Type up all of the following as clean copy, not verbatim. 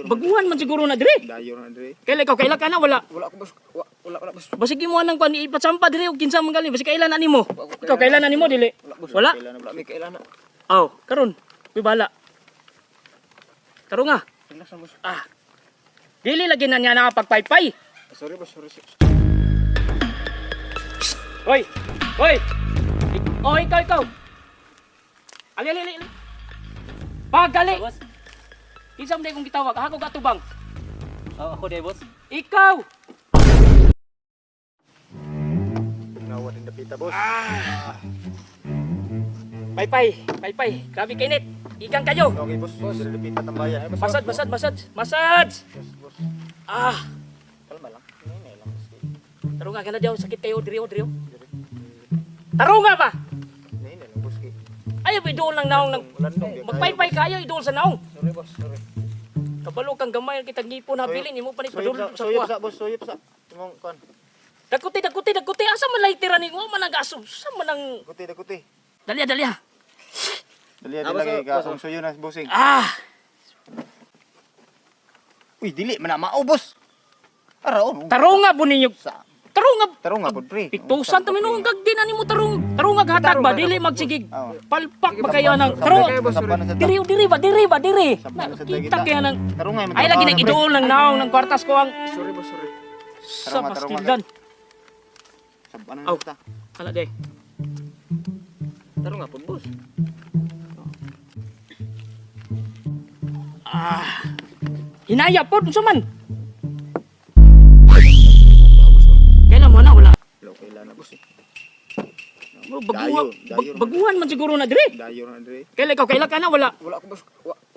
Baguhan man siguro na dire. Dayo na dire. Kaila ka na wala. Wala ko boss. Wala boss. Basig mo nang pan ipatsampa dire og kinsa man gali. Basig kailan ani mo? Ikaw kailan ani mo dili? Wala. Wala mi kailan na. Aw, karon. Kuy bala. Karo nga. Relax na boss. Dili lagi na niya nakapagpaypay. Sorry boss, sorry. Hoy. Ikaw. Ali. Pagali. Boss. Kinsa man kung gitawag? Ako gatubang. Ako day, boss. Ikaw. Nawa din napita boss. Paypay. Grabe kainit. Igang kayo. Okay boss. Boss, napita tambayan. Massage. Yes boss. Kalma lang. Nay lang boss. Taro nga kana daw sakit kayo diri. Taro nga ba? Nay lang boss. Ayaw idol lang naong nang magpaypay kayo idol sa naong. Sorry boss, sorry. Kabalo kang gamay kita ngipon habilin imo pa ni padulon sa Suyop kuha. sa boss, suyop sa. Tumong kon. Dakuti asa man laitira ni mo man nagaso. Sa man nang Dakuti. dali. Dali lagi ka kung suyo na bossing. Uy, dili man na mao boss. Araon. Tarong nga po ninyo. Tarong nga pod pre. Piktusan to minung gagdi na nimo tarong nga hatag ba dili magsigig. Oo. Palpak ba kayo nang tarong. Diri ba. Kita kaya nang Tarong nga. ay lagi nang idol lang naong ng kwartas ko ang Sorry boss, sorry. sa pastilan. Sabanan Aw. kita. Ala day. Tarong nga pod boss. Hinaya po unsa man. Kailan mo na wala. Kailan na boss. Baguhan man siguro na dire. Dayo na dire. Kailan ka na wala. Wala ko boss.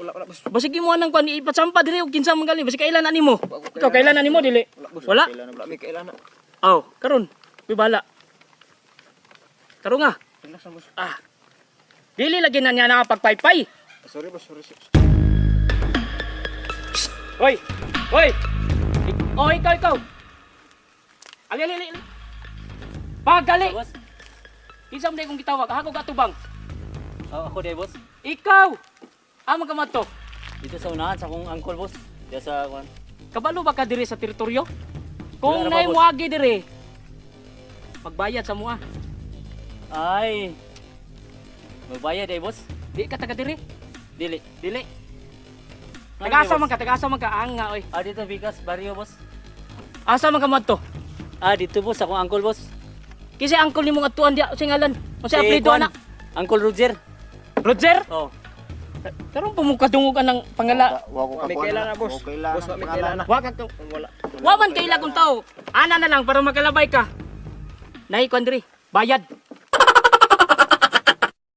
Wala boss. Basig mo nang pan ipatsampa dire og kinsa man gali. Basig kailan ani mo? Ikaw kailan ani mo dili? Wala. Wala mi kailan na. Aw, karon. Kuy bala. Karo nga. Relax na boss. Dili lagi na niya nakapagpaypay. Sorry boss, sorry. Hoy. Ikaw. Ali. Pagali. Boss. Kinsa man kung gitawag? Ako gatubang. Ako day, boss. Ikaw. Amo ka mato. Dito sa unahan sa akong uncle, boss. Diya sa kwan. Kabalo ba ka dire sa teritoryo? Wala Kung na ba, nay boss? muagi dire. Magbayad sa mua. Ay. Magbayad day, boss. Di ka taga dire. Dili. Tagasa man ka anga oy. Dito Bigas, barrio, boss. Asa man ka madto? Dito, boss. Akong uncle, boss. Kisi angkol nimo atuan dia singalan. Unsa apelyido Kwan, ana? Uncle Roger. Roger? Oh. Karon pumukadungog ng pangala. Wa ko May kailan na, boss. Boss, may kailan na. Wa ka wala. Wa man kaila kung tao. Ana na lang para makalabay ka. Nay kondri, bayad.